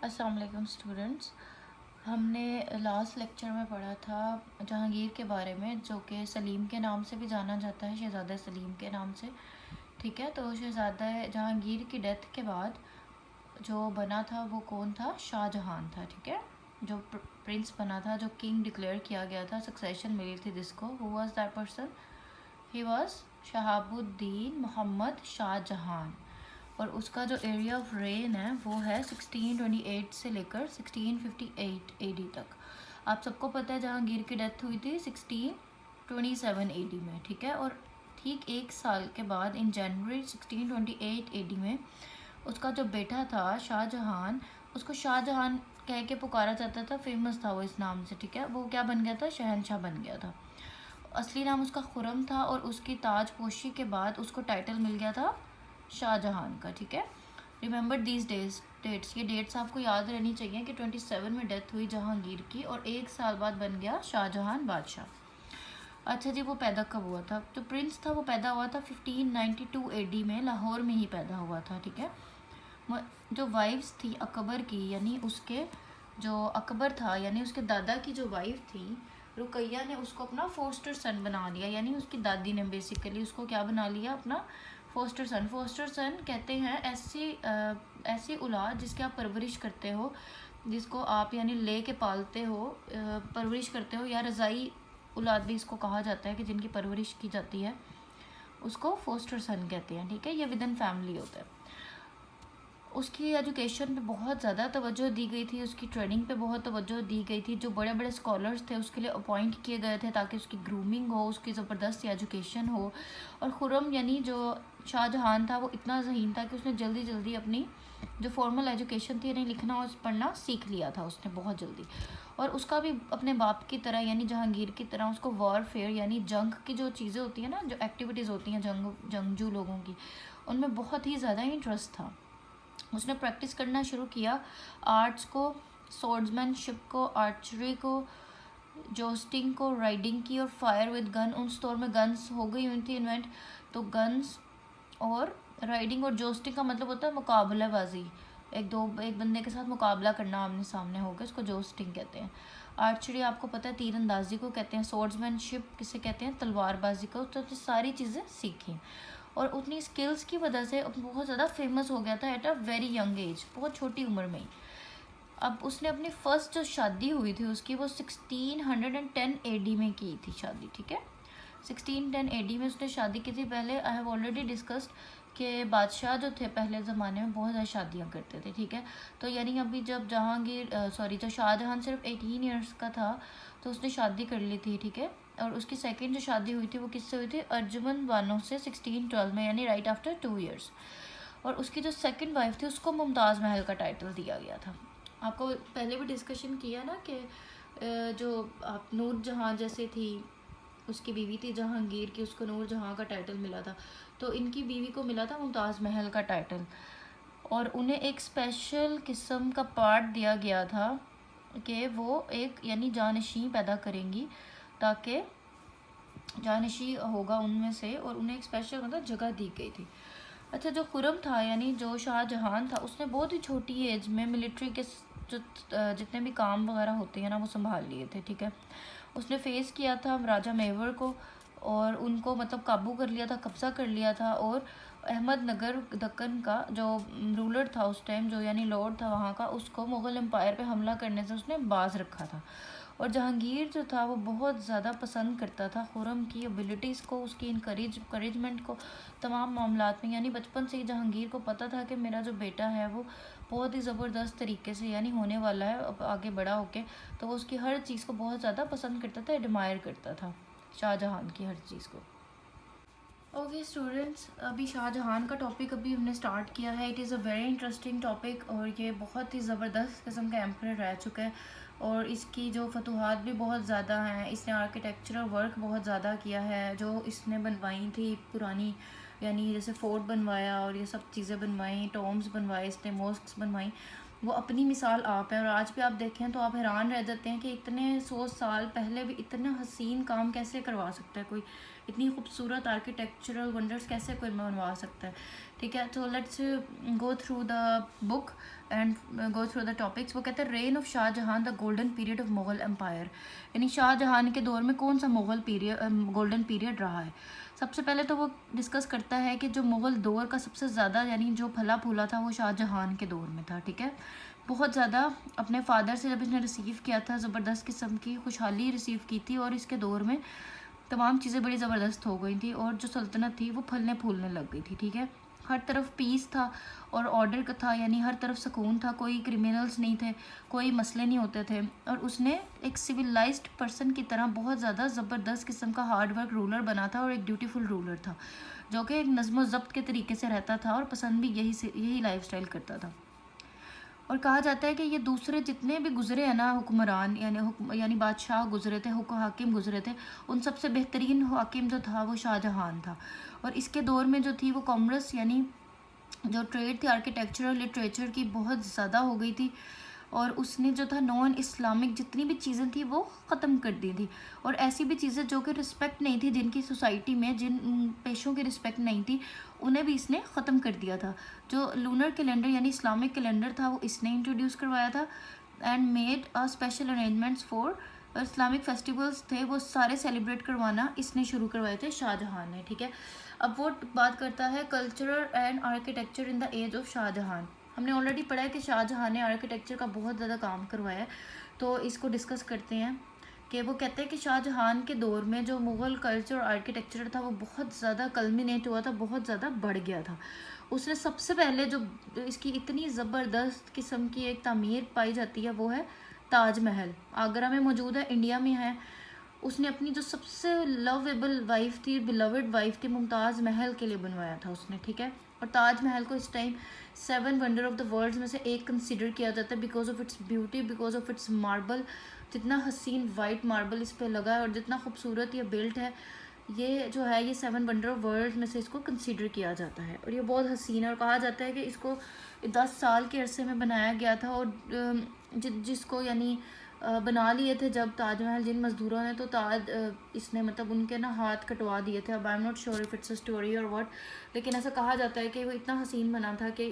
अस्सलाम वालेकुम स्टूडेंट्स। हमने लास्ट लेक्चर में पढ़ा था जहांगीर के बारे में, जो कि सलीम के नाम से भी जाना जाता है, शहज़ादा सलीम के नाम से। ठीक है, तो शहज़ादा जहांगीर की डेथ के बाद जो बना था वो कौन था? शाहजहां था। ठीक है, जो प्रिंस बना था, जो किंग डिक्लेयर किया गया था, सक्सेशन मिली थी जिसको। Who was that person? He was Shahabuddin Mohammad Shahjahan. और उसका जो एरिया ऑफ रेन है वो है 1628 से लेकर 1658 एडी तक। आप सबको पता है जहांगीर की डेथ हुई थी 1627 एडी में। ठीक है, और ठीक एक साल के बाद इन जनवरी 1628 एडी में उसका जो बेटा था शाहजहां, उसको शाहजहां कह के पुकारा जाता था, फेमस था वो इस नाम से। ठीक है, वो क्या बन गया था? शहनशाह बन गया था। असली नाम उसका खुरम था और उसकी ताजपोशी के बाद उसको टाइटल मिल गया था शाहजहां का। ठीक है, रिमेंबर दीज डेट्स, ये डेट्स आपको याद रहनी चाहिए कि 27 में डेथ हुई जहांगीर की और एक साल बाद बन गया शाहजहां बादशाह। अच्छा जी, वो पैदा कब हुआ था? जो प्रिंस था वो पैदा हुआ था 1592 एडी में, लाहौर में ही पैदा हुआ था। ठीक है, जो वाइफ्स थी अकबर की, यानी उसके जो अकबर था यानी उसके दादा की जो वाइफ थी रुकैया ने उसको अपना फोस्टर सन बना लिया, यानी उसकी दादी ने बेसिकली उसको क्या बना लिया? अपना फोस्टर सन। फोस्टर सन कहते हैं ऐसी औलाद जिसकी आप परवरिश करते हो, जिसको आप यानी ले के पालते हो, परवरिश करते हो, या रज़ाई औलाद भी इसको कहा जाता है कि जिनकी परवरिश की जाती है, उसको फोस्टर सन कहते हैं। ठीक है, ये विद इन फैमिली होता है। उसकी एजुकेशन पे बहुत ज़्यादा तवज्जो दी गई थी, उसकी ट्रेनिंग पे बहुत तवज्जो दी गई थी। जो बड़े बड़े स्कॉलर्स थे उसके लिए अपॉइंट किए गए थे ताकि उसकी ग्रूमिंग हो, उसकी ज़बरदस्त एजुकेशन हो। और खुरम यानी जो शाहजहां था वो इतना ज़हीन था कि उसने जल्दी जल्दी अपनी जो फॉर्मल एजुकेशन थी, यानी लिखना और पढ़ना सीख लिया था उसने बहुत जल्दी। और उसका भी अपने बाप की तरह यानी जहांगीर की तरह उसको वॉरफेयर यानी जंग की जो चीज़ें होती हैं ना, जो एक्टिविटीज़ होती हैं जंगजू लोगों की, उनमें बहुत ही ज़्यादा इंटरेस्ट था। उसने प्रैक्टिस करना शुरू किया आर्ट्स को, स्वॉर्ड्समैनशिप को, आर्चरी को, जोस्टिंग को, राइडिंग की, और फायर विद गन। उस दौर में गन्स हो गई हुई थी इन्वेंट, तो गन्स और राइडिंग और जोस्टिंग का मतलब होता है मुकाबलाबाजी, एक बंदे के साथ मुकाबला करना आमने सामने होकर, इसको जोस्टिंग कहते हैं। आर्चरी आपको पता है तीरंदाजी को कहते हैं। स्वॉर्ड्समैनशिप किसे कहते हैं? तलवारबाजी को। तो सारी चीज़ें सीखी और उतनी स्किल्स की वजह से बहुत ज़्यादा फेमस हो गया था at a very young age, बहुत छोटी उम्र में ही। अब उसने अपनी फर्स्ट जो शादी हुई थी उसकी, वो 1610 एडी में की थी शादी। ठीक है, 1610 एडी में उसने शादी की थी। पहले आई हैव ऑलरेडी डिस्कस्ड कि बादशाह जो थे पहले ज़माने में बहुत ज़्यादा शादियाँ करते थे। ठीक है, तो यानी अभी जब जब शाहजहां सिर्फ 18 ईयर्स का था तो उसने शादी कर ली थी। ठीक है, और उसकी सेकंड जो शादी हुई थी वो किससे हुई थी? अर्जुमंद बानो से 1612 में, यानी राइट आफ्टर 2 ईयर्स। और उसकी जो सेकंड वाइफ थी उसको मुमताज़ महल का टाइटल दिया गया था। आपको पहले भी डिस्कशन किया ना कि जो आप नूर जहाँ जैसे थी, उसकी बीवी थी जहांगीर की, उसको नूर जहाँ का टाइटल मिला था, तो इनकी बीवी को मिला था मुमताज़ महल का टाइटल। और उन्हें एक स्पेशल किस्म का पार्ट दिया गया था कि वो एक यानी जानशी पैदा करेंगी, ताकि जानशी होगा उनमें से, और उन्हें एक स्पेशल मतलब जगह दी गई थी। अच्छा, जो खुरम था यानी जो शाहजहां था, उसने बहुत ही छोटी एज में मिलिट्री के जो जितने भी काम वगैरह होते हैं ना वो संभाल लिए थे। ठीक है, उसने फेस किया था राजा मेवर को और उनको मतलब काबू कर लिया था, कब्जा कर लिया था। और अहमदनगर दक्कन का जो रूलर था उस टाइम, जो यानी लॉर्ड था वहाँ का, उसको मुग़ल एम्पायर पे हमला करने से उसने बाज रखा था। और जहांगीर जो था वो बहुत ज़्यादा पसंद करता था खुरम की एबिलिटीज़ को, उसकी इनकरेजमेंट को तमाम मामलात में। यानी बचपन से ही जहांगीर को पता था कि मेरा जो बेटा है वो बहुत ही ज़बरदस्त तरीके से यानी होने वाला है अब आगे बड़ा होके, तो वो उसकी हर चीज़ को बहुत ज़्यादा पसंद करता था, एडमायर करता था शाहजहां की हर चीज़ को। ओके स्टूडेंट्स, अभी शाहजहां का टॉपिक अभी हमने स्टार्ट किया है। It is a very interesting topic और ये बहुत ही ज़बरदस्त किस्म का एम्परर रह चुका है और इसकी जो फतूहात भी बहुत ज़्यादा हैं। इसने आर्किटेक्चरल वर्क बहुत ज़्यादा किया है, जो इसने बनवाई थी पुरानी, यानी जैसे फोर्ट बनवाया और ये सब चीज़ें बनवाई, टॉम्स बनवाए इसने, मॉस्क्स बनवाई। वो अपनी मिसाल आप है। और आज भी आप देखें तो आप हैरान रह जाते हैं कि इतने 100 साल पहले भी इतना हसीन काम कैसे करवा सकता है कोई, इतनी खूबसूरत आर्किटेक्चरल वंडर्स कैसे कोई बनवा सकता है। ठीक है, तो let's go through the book and go through the topics. वो कहते हैं reign of Shahjahan the golden period of Mughal empire, यानी शाहजहां के दौर में कौन सा मुगल पीरियड गोल्डन पीरियड रहा है। सबसे पहले तो वो डिस्कस करता है कि जो मुग़ल दौर का सबसे ज़्यादा यानी जो फला फूला था वो शाहजहां के दौर में था। ठीक है, बहुत ज़्यादा अपने फादर से जब इसने रिसीव किया था ज़बरदस्त किस्म की खुशहाली रिसीव की थी, और इसके दौर में तमाम चीज़ें बड़ी ज़बरदस्त हो गई थी और जो सल्तनत थी वो फलने फूलने लग गई थी। ठीक है, हर तरफ पीस था और ऑर्डर का था, यानी हर तरफ सुकून था, कोई क्रिमिनल्स नहीं थे, कोई मसले नहीं होते थे। और उसने एक सिविलाइज्ड पर्सन की तरह बहुत ज़्यादा ज़बरदस्त किस्म का हार्ड वर्क रूलर बना था और एक ड्यूटीफुल रूलर था जो कि एक नज़्म व ज़ब्त के तरीके से रहता था और पसंद भी यही लाइफस्टाइल करता था। और कहा जाता है कि ये दूसरे जितने भी गुजरे हैं ना हुक्मरान, यानी बादशाह गुजरे थे, हाकिम गुजरे थे, उन सबसे बेहतरीन हाकिम जो था वो शाहजहां था। और इसके दौर में जो थी वो कॉमर्स यानी जो ट्रेड थी आर्किटेक्चर और लिटरेचर की बहुत ज़्यादा हो गई थी, और उसने जो था नॉन इस्लामिक जितनी भी चीज़ें थी वो ख़त्म कर दी थी। और ऐसी भी चीज़ें जो कि रिस्पेक्ट नहीं थी, जिनकी सोसाइटी में जिन पेशों की रिस्पेक्ट नहीं थी, उन्हें भी इसने ख़त्म कर दिया था। जो लूनर कैलेंडर यानी इस्लामिक कैलेंडर था वो इसने इंट्रोड्यूस करवाया था, and made a special arrangements for Islamic festivals थे वो सारे सेलिब्रेट करवाना इसने शुरू करवाए थे शाहजहां ने। ठीक है, अब वो बात करता है cultural and architecture in the age of Shahjahan. हमने ऑलरेडी पढ़ा है कि शाहजहां ने आर्किटेक्चर का बहुत ज़्यादा काम करवाया है, तो इसको डिस्कस करते हैं कि वो कहते हैं कि शाहजहां के दौर में जो मुग़ल कल्चर और आर्किटेक्चर था वो बहुत ज़्यादा कल्मिनेट हुआ था, बहुत ज़्यादा बढ़ गया था। उसने सबसे पहले जो इसकी इतनी ज़बरदस्त किस्म की एक तामीर पाई जाती है वो है ताजमहल। आगरा में मौजूद है, इंडिया में है। उसने अपनी जो सबसे लवेबल वाइफ थी, बिलवड वाइफ थी, मुमताज़ महल के लिए बनवाया था उसने। ठीक है, और ताजमहल को इस time 7 wonder of the world में से एक कंसिडर किया जाता है because of its beauty, because of its marble. जितना हसीन वाइट मार्बल इस पर लगा है और जितना खूबसूरत ये बिल्ट है, ये जो है ये 7 वंडर ऑफ वर्ल्ड में से इसको कंसिडर किया जाता है। और ये बहुत हसीन है, और कहा जाता है कि इसको 10 साल के अरसे में बनाया गया था। और जिसको यानी बना लिए थे जब ताजमहल जिन मज़दूरों ने, तो इसने मतलब उनके ना हाथ कटवा दिए थे। अब I am not sure if it's a story और व्हाट, लेकिन ऐसा कहा जाता है कि वो इतना हसीन बना था कि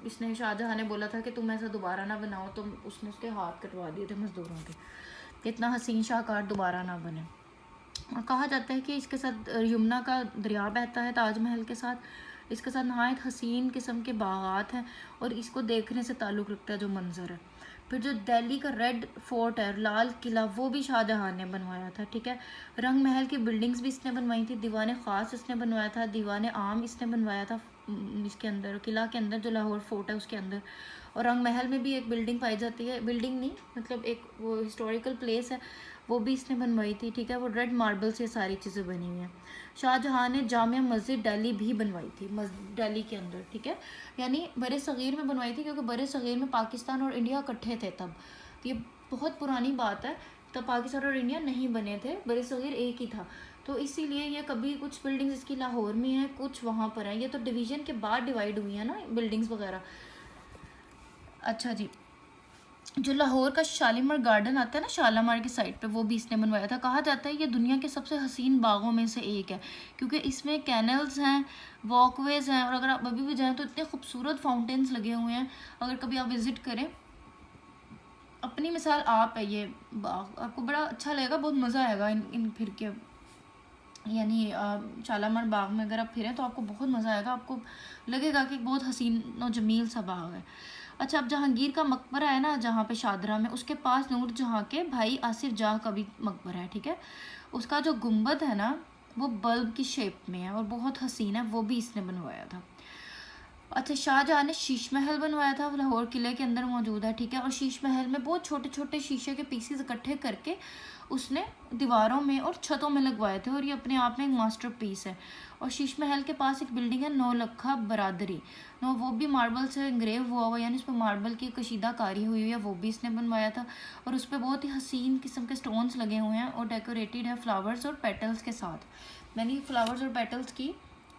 इसने शाहजहां ने बोला था कि तुम ऐसा दोबारा ना बनाओ, तो उसने उसके हाथ कटवा दिए थे मज़दूरों के, कि इतना हसीन शाहकार दोबारा ना बने। और कहा जाता है कि इसके साथ यमुना का दरिया बहता है ताजमहल के साथ। इसके साथ नहायत हसीन किस्म के बागात हैं और इसको देखने से ताल्लुक़ रखता है जो मंज़र है। फिर जो दिल्ली का रेड फोर्ट है, लाल किला, वो भी शाहजहां ने बनवाया था। ठीक है, रंग महल की बिल्डिंग्स भी इसने बनवाई थी, दीवान ख़ास इसने बनवाया था, दीवान आम इसने बनवाया था इसके अंदर, किला के अंदर जो लाहौर फोर्ट है उसके अंदर। और रंग महल में भी एक बिल्डिंग पाई जाती है, बिल्डिंग नहीं मतलब एक वो हिस्टोरिकल प्लेस है, वो भी इसने बनवाई थी। ठीक है, वो रेड मार्बल से सारी चीज़ें बनी हुई हैं। शाहजहां ने जामिया मस्जिद दिल्ली भी बनवाई थी, दिल्ली के अंदर। ठीक है, यानी बड़े सग़ीर में बनवाई थी, क्योंकि बड़े सग़ीर में पाकिस्तान और इंडिया इकट्ठे थे तब। तो ये बहुत पुरानी बात है, तब पाकिस्तान और इंडिया नहीं बने थे, बड़े सग़ीर एक ही था। तो इसीलिए ये कभी कुछ बिल्डिंग्स इसकी लाहौर में है, कुछ वहाँ पर है। ये तो डिवीज़न के बाद डिवाइड हुई है ना बिल्डिंग्स वगैरह। अच्छा जी, जो लाहौर का शालीमार गार्डन आता है ना शालामार की साइड पे, वो भी इसने बनवाया था। कहा जाता है ये दुनिया के सबसे हसीन बागों में से एक है, क्योंकि इसमें कैनल्स हैं, वॉकवेज़ हैं, और अगर आप अभी भी जाएँ तो इतने खूबसूरत फाउंटेन्स लगे हुए हैं। अगर कभी आप विज़िट करें, अपनी मिसाल आप है ये बाग, आपको बड़ा अच्छा लगेगा, बहुत मज़ा आएगा इन फिर के, यानी शालामार बाग में अगर आप फिरें तो आपको बहुत मज़ा आएगा, आपको लगेगा कि बहुत हसीन और जमील सा बाग है। अच्छा, अब जहांगीर का मकबरा है ना जहाँ पे शादरा में, उसके पास नूर जहाँ के भाई आसिफ जाह का भी मकबरा है। ठीक है, उसका जो गुंबद है ना वो बल्ब की शेप में है और बहुत हसीन है, वो भी इसने बनवाया था। अच्छा, शाहजहां ने शीश महल बनवाया था, लाहौर किले के अंदर मौजूद है। ठीक है, और शीश महल में बहुत छोटे छोटे शीशे के पीसेस इकट्ठे करके उसने दीवारों में और छतों में लगवाए थे, और ये अपने आप में एक मास्टर पीस है। और शीश महल के पास एक बिल्डिंग है नौलखा बरादरी, वो भी मार्बल से इंग्रेव हुआ हुआ, यानी उस पर मार्बल की कशीदाकारी हुई हुई है, वो भी इसने बनवाया था। और उस पर बहुत ही हसीन किस्म के स्टोन्स लगे हुए हैं और डेकोरेटेड है फ्लावर्स और पेटल्स के साथ। मैंने फ्लावर्स और पेटल्स की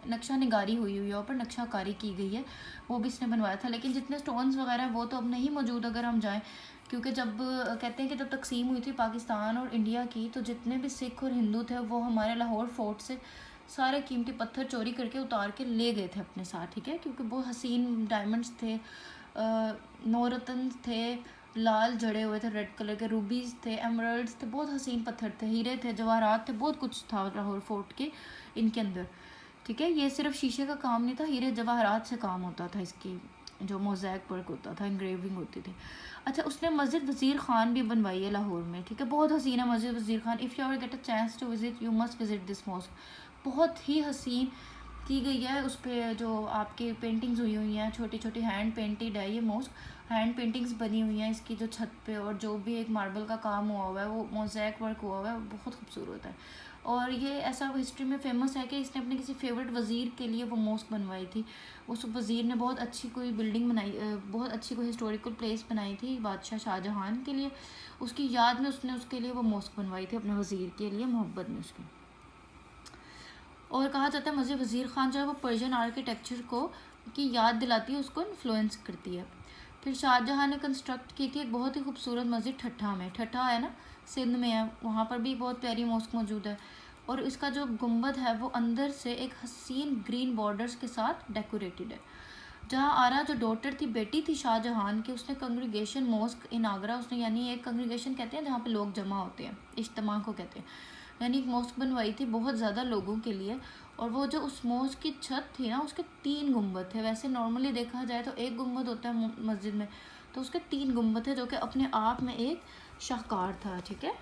नक्शा निगारी हुई है, ऊपर नक्शाकारी की गई है, वो भी इसने बनवाया था। लेकिन जितने स्टोन्स वगैरह वो तो अब नहीं मौजूद अगर हम जाएँ, क्योंकि जब कहते हैं कि जब तकसीम हुई थी पाकिस्तान और इंडिया की, तो जितने भी सिख और हिंदू थे वो हमारे लाहौर फोर्ट से सारे कीमती पत्थर चोरी करके उतार के ले गए थे अपने साथ, ठीक है, क्योंकि बहुत हसीन डायमंड्स थे, नौरतन थे, लाल जड़े हुए थे, रेड कलर के रूबीज़ थे, एमरल्ड्स थे, बहुत हसीन पत्थर थे, हीरे थे, जवाहरात थे, बहुत कुछ था लाहौर फोर्ट के इनके अंदर, ठीक है। ये सिर्फ शीशे का काम नहीं था, हीरे जवाहरात से काम होता था, इसकी जो मोज़ैक वर्क होता था, इंग्रेविंग होती थी। अच्छा, उसने मस्जिद वज़ीर ख़ान भी बनवाई है लाहौर में, ठीक है, बहुत हसीन है Masjid Wazir Khan. If you ever get a chance to visit you must visit this mosque. बहुत ही हसीन की गई है, उस पर जो आपकी पेंटिंग्स हुई हैं, छोटी छोटी हैंड पेंटेड है ये मॉस्क, हैंड पेंटिंग्स बनी हुई हैं इसकी जो छत पे, और जो भी एक मार्बल का काम हुआ हुआ है, वो मोज़ैक वर्क हुआ हुआ है, बहुत खूबसूरत है। और ये ऐसा हिस्ट्री में फेमस है कि इसने अपने किसी फेवरेट वज़ीर के लिए वो मॉस्क बनवाई थी। उस वज़ीर ने बहुत अच्छी कोई बिल्डिंग बनाई, बहुत अच्छी कोई हिस्टोरिकल प्लेस बनाई थी बादशाह शाहजहां के लिए, उसकी याद में उसने उसके लिए वो मॉस्क बनवाई थी, अपने वज़ीर के लिए मोहब्बत में उसकी। और कहा जाता है मस्जिद वज़ीर ख़ान जो है वो पर्शियन आर्किटेक्चर को की याद दिलाती है, उसको इन्फ्लुएंस करती है। फिर शाहजहाँ ने कंस्ट्रक्ट की थी एक बहुत ही खूबसूरत मस्जिद ठट्ठा में, ठट्ठा है ना सिंध में है, वहाँ पर भी बहुत प्यारी मॉस्क मौजूद है। और इसका जो गुंबद है वो अंदर से एक हसीन ग्रीन बॉर्डर्स के साथ डेकोरेटेड है। जहाँ आरा जो डॉटर थी, बेटी थी शाहजहां की, उसने कंग्रीगेशन मॉस्क इन आगरा, उसने यानी एक कंग्रीगेशन कहते हैं जहाँ पे लोग जमा होते हैं, इज्तिमा को कहते हैं, यानी एक मॉस्क बनवाई थी बहुत ज़्यादा लोगों के लिए। और वो जो उस मॉस्क की छत थी ना, उसके 3 गुंबद थे। वैसे नॉर्मली देखा जाए तो एक गुंबद होता है मस्जिद में, तो उसके 3 गुंबद थे, जो कि अपने आप में एक शाहकार था, ठीक है।